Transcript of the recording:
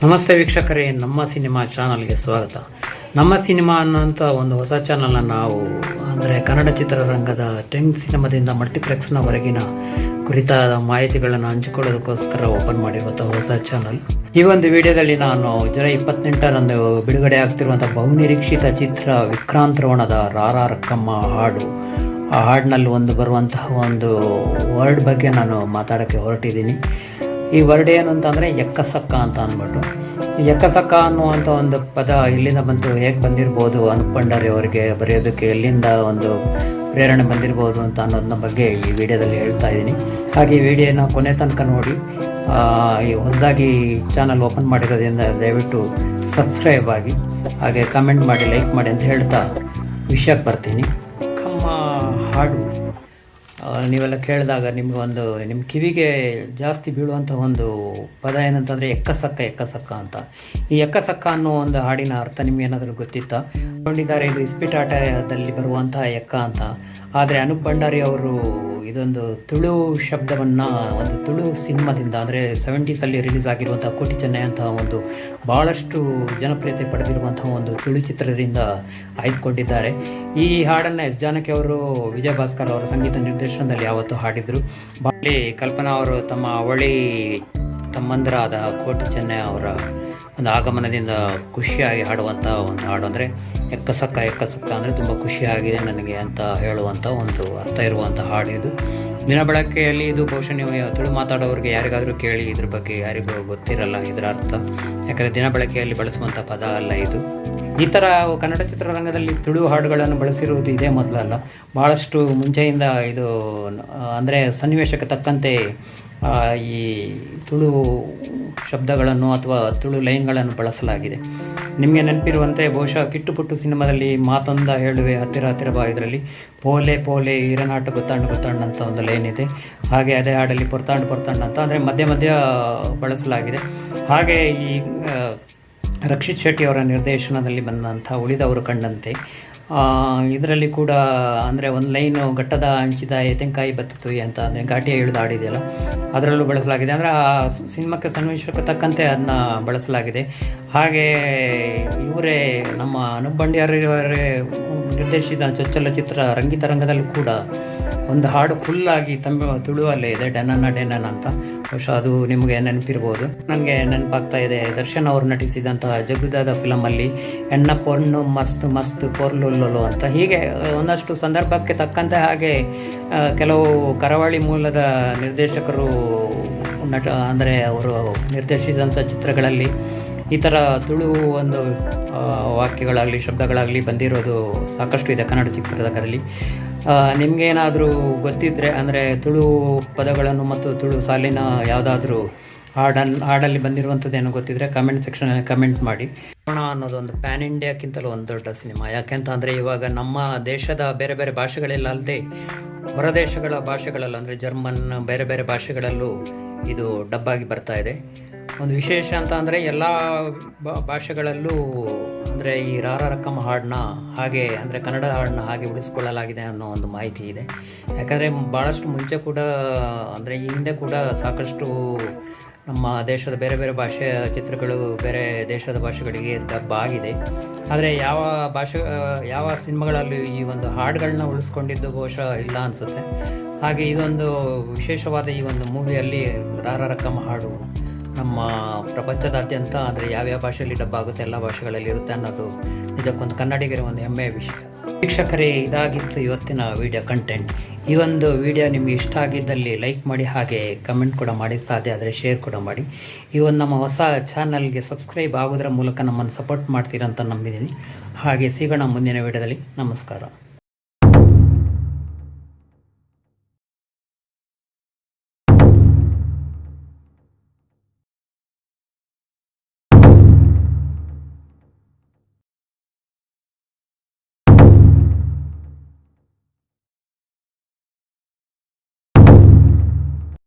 ನಮಸ್ತೆ ವೀಕ್ಷಕರೇ, ನಮ್ಮ ಸಿನಿಮಾ ಚಾನಲ್ಗೆ ಸ್ವಾಗತ. ನಮ್ಮ ಸಿನಿಮಾ ಅನ್ನೋಂಥ ಒಂದು ಹೊಸ ಚಾನಲ್ನ ನಾವು ಅಂದರೆ ಕನ್ನಡ ಚಿತ್ರರಂಗದ 10 ಸಿನಿಮಾದಿಂದ ಮಲ್ಟಿಪ್ಲೆಕ್ಸ್ನವರೆಗಿನ ಕುರಿತಾದ ಮಾಹಿತಿಗಳನ್ನು ಹಂಚಿಕೊಳ್ಳೋದಕ್ಕೋಸ್ಕರ ಓಪನ್ ಮಾಡಿರುವಂಥ ಹೊಸ ಚಾನಲ್. ಈ ಒಂದು ವಿಡಿಯೋದಲ್ಲಿ ನಾನು ಜುಲೈ 28ರಂದು ಬಿಡುಗಡೆ ಆಗ್ತಿರುವಂಥ ಬಹುನಿರೀಕ್ಷಿತ ಚಿತ್ರ ವಿಕ್ರಾಂತ್ ರೋಣದ ರಾರಕ್ಕಮ್ಮ ಹಾಡು, ಆ ಹಾಡಿನಲ್ಲಿ ಬರುವಂತಹ ಒಂದು ವರ್ಡ್ ಬಗ್ಗೆ ನಾನು ಮಾತಾಡೋಕ್ಕೆ ಹೊರಟಿದ್ದೀನಿ. ಈ ವರ್ಡ್ ಏನು ಅಂತಂದರೆ ಎಕ್ಕಸಕ್ಕ ಅಂತ ಅಂದ್ಬಿಟ್ಟು, ಎಕ್ಕಸಕ್ಕ ಅನ್ನುವಂಥ ಒಂದು ಪದ ಎಲ್ಲಿಂದ ಬಂತು, ಹೇಗೆ ಬಂದಿರ್ಬೋದು, ಅನೂಪ್ ಭಂಡಾರಿ ಅವರಿಗೆ ಬರೆಯೋದಕ್ಕೆ ಎಲ್ಲಿಂದ ಒಂದು ಪ್ರೇರಣೆ ಬಂದಿರ್ಬೋದು ಅಂತ ಅನ್ನೋದನ್ನ ಬಗ್ಗೆ ಈ ವಿಡಿಯೋದಲ್ಲಿ ಹೇಳ್ತಾ ಇದ್ದೀನಿ. ಹಾಗೆ ಈ ವಿಡಿಯೋನ ಕೊನೆ ತನಕ ನೋಡಿ. ಹೊಸದಾಗಿ ಚಾನಲ್ ಓಪನ್ ಮಾಡಿರೋದ್ರಿಂದ ದಯವಿಟ್ಟು ಸಬ್ಸ್ಕ್ರೈಬ್ ಆಗಿ, ಹಾಗೆ ಕಮೆಂಟ್ ಮಾಡಿ, ಲೈಕ್ ಮಾಡಿ ಅಂತ ಹೇಳ್ತಾ ವಿಷಯಕ್ಕೆ ಬರ್ತೀನಿ. ಕಮ್ಮ ಹಾಡು ನೀವೆಲ್ಲ ಕೇಳಿದಾಗ ನಿಮ್ಮ ಕಿವಿಗೆ ಜಾಸ್ತಿ ಬೀಳುವಂಥ ಒಂದು ಪದ ಏನಂತಂದರೆ ಎಕ್ಕಸಕ್ಕ ಅಂತ. ಈ ಎಕ್ಕಸಕ್ಕ ಅನ್ನೋ ಒಂದು ಹಾಡಿನ ಅರ್ಥ ನಿಮ್ಗೆ ಏನಾದರೂ ಗೊತ್ತಿತ್ತಾ? ಕೊಂಡಿದ್ದಾರೆ, ಇದು ಇಸ್ಪಿಟಾಟದಲ್ಲಿ ಬರುವಂತಹ ಎಕ್ಕ ಅಂತ. ಆದರೆ ಅನೂಪ್ ಭಂಡಾರಿ ಅವರು ಇದೊಂದು ತುಳು ಶಬ್ದವನ್ನು ಒಂದು ತುಳು ಸಿನಿಮಾದಿಂದ, ಅಂದರೆ 70s ರಿಲೀಸ್ ಆಗಿರುವಂಥ ಕೋಟಿ ಚೆನ್ನೈ ಅಂತ ಒಂದು ಭಾಳಷ್ಟು ಜನಪ್ರಿಯತೆ ಪಡೆದಿರುವಂತಹ ಒಂದು ತುಳು ಚಿತ್ರದಿಂದ ಆಯ್ದುಕೊಂಡಿದ್ದಾರೆ. ಈ ಹಾಡನ್ನು ಎಸ್ ಜಾನಕಿ ಅವರು ವಿಜಯ ಭಾಸ್ಕರ್ ಅವರ ಸಂಗೀತ ನಿರ್ದೇಶನದಲ್ಲಿ ಯಾವತ್ತೂ ಹಾಡಿದರು. ಬಾಳಿ ಕಲ್ಪನಾ ಅವರು ತಮ್ಮ ಅವಳಿ ತಮ್ಮಂದರಾದ ಕೋಟಿ ಚೆನ್ನೈ ಅವರ ಒಂದು ಆಗಮನದಿಂದ ಖುಷಿಯಾಗಿ ಹಾಡುವಂಥ ಒಂದು ಹಾಡು. ಅಂದರೆ ಎಕ್ಕಸಕ್ಕ ಅಂದರೆ ತುಂಬ ಖುಷಿಯಾಗಿದೆ ನನಗೆ ಅಂತ ಹೇಳುವಂಥ ಒಂದು ಅರ್ಥ ಇರುವಂಥ ಹಾಡು ಇದು. ದಿನ ಬಳಕೆಯಲ್ಲಿ ಇದು ಬಹುಶಃ ನೀವು ತುಳು ಮಾತಾಡೋರಿಗೆ ಯಾರಿಗಾದರೂ ಕೇಳಿ ಇದ್ರ ಬಗ್ಗೆ ಯಾರಿಗೂ ಗೊತ್ತಿರಲ್ಲ ಇದರ ಅರ್ಥ, ಯಾಕಂದರೆ ದಿನ ಬಳಕೆಯಲ್ಲಿ ಬಳಸುವಂಥ ಪದ ಅಲ್ಲ ಇದು. ಈ ಥರ ಕನ್ನಡ ಚಿತ್ರರಂಗದಲ್ಲಿ ತುಳು ಹಾಡುಗಳನ್ನು ಬಳಸಿರುವುದು ಇದೇ ಮೊದಲಲ್ಲ, ಭಾಳಷ್ಟು ಮುಂಚೆಯಿಂದ ಇದು ಅಂದರೆ ಸನ್ನಿವೇಶಕ್ಕೆ ತಕ್ಕಂತೆ ಈ ತುಳು ಶಬ್ದಗಳನ್ನು ಅಥವಾ ತುಳು ಲೈನ್ಗಳನ್ನು ಬಳಸಲಾಗಿದೆ. ನಿಮಗೆ ನೆನಪಿರುವಂತೆ ಬಹುಶಃ ಕಿಟ್ಟು ಪುಟ್ಟು ಸಿನಿಮಾದಲ್ಲಿ ಮಾತೊಂದ ಹೇಳುವೆ ಹತ್ತಿರ ಬಾ, ಇದರಲ್ಲಿ ಪೋಲೆ ಪೋಲೆ ಈರನಾಟ ಗೊತ್ತಾಂಡು ಅಂತ ಒಂದು ಲೈನ್ ಇದೆ. ಹಾಗೆ ಅದೇ ಹಾಡಲ್ಲಿ ಪೊರ್ತಾಂಡು ಅಂತ ಅಂದರೆ ಮಧ್ಯ ಬಳಸಲಾಗಿದೆ. ಹಾಗೆ ಈ ರಕ್ಷಿತ್ ಶೆಟ್ಟಿ ಅವರ ನಿರ್ದೇಶನದಲ್ಲಿ ಬಂದಂಥ ಉಳಿದವರು ಕಂಡಂತೆ ಇದರಲ್ಲಿ ಕೂಡ ಅಂದರೆ ಒಂದು ಲೈನು ಗಟ್ಟದ ಹಂಚಿದ ಎತೆಂಕಾಯಿ ಬತ್ತಿತು ಅಂತ, ಅಂದರೆ ಘಾಟಿಯ ಇಳಿದು ಹಾಡಿದೆಯಲ್ಲ, ಅದರಲ್ಲೂ ಬಳಸಲಾಗಿದೆ. ಅಂದರೆ ಆ ಸಿನಿಮಾಕ್ಕೆ ಸನ್ನಿವೇಶಕ್ಕೆ ತಕ್ಕಂತೆ ಅದನ್ನ ಬಳಸಲಾಗಿದೆ. ಹಾಗೆ ಇವರೇ ನಮ್ಮ ಅನೂಪ್ ಭಂಡಾರಿಯವರೇ ನಿರ್ದೇಶಿಸಿದ ಚೊಚ್ಚಲ ಚಿತ್ರ ರಂಗಿತರಂಗದಲ್ಲೂ ಕೂಡ ಒಂದು ಹಾಡು ಫುಲ್ಲಾಗಿ ತುಳುವಲ್ಲೇ ಇದೆ, ಡೆನನ ಅಂತ. ಬಹುಶಃ ಅದು ನಿಮಗೆ ನೆನಪಿರ್ಬೋದು. ನನಗೆ ನೆನಪಾಗ್ತಾ ಇದೆ, ದರ್ಶನ್ ಅವರು ನಟಿಸಿದಂತಹ ಜಗುದಾದ ಫಿಲಮಲ್ಲಿ ಎಣ್ಣ ಪೊರ್ನು ಮಸ್ತ್ ಪೊರ್ಲೊಲ್ಲೊಲು ಅಂತ. ಹೀಗೆ ಒಂದಷ್ಟು ಸಂದರ್ಭಕ್ಕೆ ತಕ್ಕಂತೆ ಹಾಗೆ ಕೆಲವು ಕರಾವಳಿ ಮೂಲದ ನಿರ್ದೇಶಕರು ಅಂದರೆ ಅವರು ನಿರ್ದೇಶಿಸಿದಂಥ ಚಿತ್ರಗಳಲ್ಲಿ ಈ ಥರ ತುಳು ಒಂದು ವಾಕ್ಯಗಳಾಗಲಿ ಶಬ್ದಗಳಾಗಲಿ ಬಂದಿರೋದು ಸಾಕಷ್ಟು ಇದೆ ಕನ್ನಡ ಚಿತ್ರರಂಗದಲ್ಲಿ. ನಿಮಗೇನಾದರೂ ಗೊತ್ತಿದ್ದರೆ, ಅಂದರೆ ತುಳು ಪದಗಳನ್ನು ಮತ್ತು ತುಳು ಸಾಲಿನ ಯಾವುದಾದ್ರೂ ಹಾಡಲ್ಲಿ ಬಂದಿರುವಂಥದ್ದೇನೋ ಗೊತ್ತಿದ್ದರೆ ಕಮೆಂಟ್ ಸೆಕ್ಷನಲ್ಲಿ ಕಮೆಂಟ್ ಮಾಡಿ. ಅನ್ನೋದು ಒಂದು ಪ್ಯಾನ್ ಇಂಡಿಯಾಕ್ಕಿಂತಲೂ ಒಂದು ದೊಡ್ಡ ಸಿನಿಮಾ. ಯಾಕೆಂತಂದರೆ ಇವಾಗ ನಮ್ಮ ದೇಶದ ಬೇರೆ ಬೇರೆ ಭಾಷೆಗಳೆಲ್ಲ ಅಲ್ಲದೆ ಹೊರ ದೇಶಗಳ ಭಾಷೆಗಳಲ್ಲೂ, ಅಂದರೆ ಜರ್ಮನ್ ಬೇರೆ ಬೇರೆ ಭಾಷೆಗಳಲ್ಲೂ ಇದು ಡಬ್ಬಾಗಿ ಬರ್ತಾ ಇದೆ. ಒಂದು ವಿಶೇಷ ಅಂತ ಅಂದರೆ ಎಲ್ಲ ಭಾಷೆಗಳಲ್ಲೂ ಅಂದರೆ ಈ ರಾರಕ್ಕಮ್ಮ ಹಾಡನ್ನ ಹಾಗೆ, ಅಂದರೆ ಕನ್ನಡ ಹಾಡನ್ನ ಹಾಗೆ ಉಳಿಸ್ಕೊಳ್ಳಲಾಗಿದೆ ಅನ್ನೋ ಒಂದು ಮಾಹಿತಿ ಇದೆ. ಯಾಕಂದರೆ ಭಾಳಷ್ಟು ಮುಂಚೆ ಕೂಡ, ಅಂದರೆ ಈ ಹಿಂದೆ ಕೂಡ ಸಾಕಷ್ಟು ನಮ್ಮ ದೇಶದ ಬೇರೆ ಬೇರೆ ಭಾಷೆಯ ಚಿತ್ರಗಳು ಬೇರೆ ದೇಶದ ಭಾಷೆಗಳಿಗೆ ಡಬ್ ಆಗಿದೆ. ಆದರೆ ಯಾವ ಸಿನಿಮಾಗಳಲ್ಲೂ ಈ ಒಂದು ಹಾಡುಗಳನ್ನ ಉಳಿಸ್ಕೊಂಡಿದ್ದು ಬಹುಶಃ ಇಲ್ಲ ಅನಿಸುತ್ತೆ. ಹಾಗೆ ಇದೊಂದು ವಿಶೇಷವಾದ ಈ ಒಂದು ಮೂವಿಯಲ್ಲಿ ರಾರಕ್ಕಮ್ಮ ಹಾಡು ನಮ್ಮ ಪ್ರಪಂಚದಾದ್ಯಂತ ಅಂದರೆ ಯಾವ್ಯಾವ ಭಾಷೆಯಲ್ಲಿ ಡಬ್ಬ ಆಗುತ್ತೆ ಎಲ್ಲ ಭಾಷೆಗಳಲ್ಲಿ ಇರುತ್ತೆ ಅನ್ನೋದು ನಿಜಕ್ಕೊಂದು ಕನ್ನಡಿಗರ ಒಂದು ಹೆಮ್ಮೆಯ ವಿಷಯ. ವೀಕ್ಷಕರೇ, ಇದಾಗಿತ್ತು ಇವತ್ತಿನ ವಿಡಿಯೋ ಕಂಟೆಂಟ್. ಈ ಒಂದು ವಿಡಿಯೋ ನಿಮಗೆ ಇಷ್ಟ ಆಗಿದ್ದಲ್ಲಿ ಲೈಕ್ ಮಾಡಿ, ಹಾಗೆ ಕಮೆಂಟ್ ಕೂಡ ಮಾಡಿ, ಸಾಧ್ಯ ಆದರೆ ಶೇರ್ ಕೂಡ ಮಾಡಿ. ಈ ಒಂದು ನಮ್ಮ ಹೊಸ ಚಾನಲ್ಗೆ ಸಬ್ಸ್ಕ್ರೈಬ್ ಆಗೋದ್ರ ಮೂಲಕ ನಮ್ಮನ್ನು ಸಪೋರ್ಟ್ ಮಾಡ್ತೀರಂತ ನಂಬಿದ್ದೀನಿ. ಹಾಗೆ ಸಿಗೋಣ ಮುಂದಿನ ವಿಡಿಯೋದಲ್ಲಿ. ನಮಸ್ಕಾರ.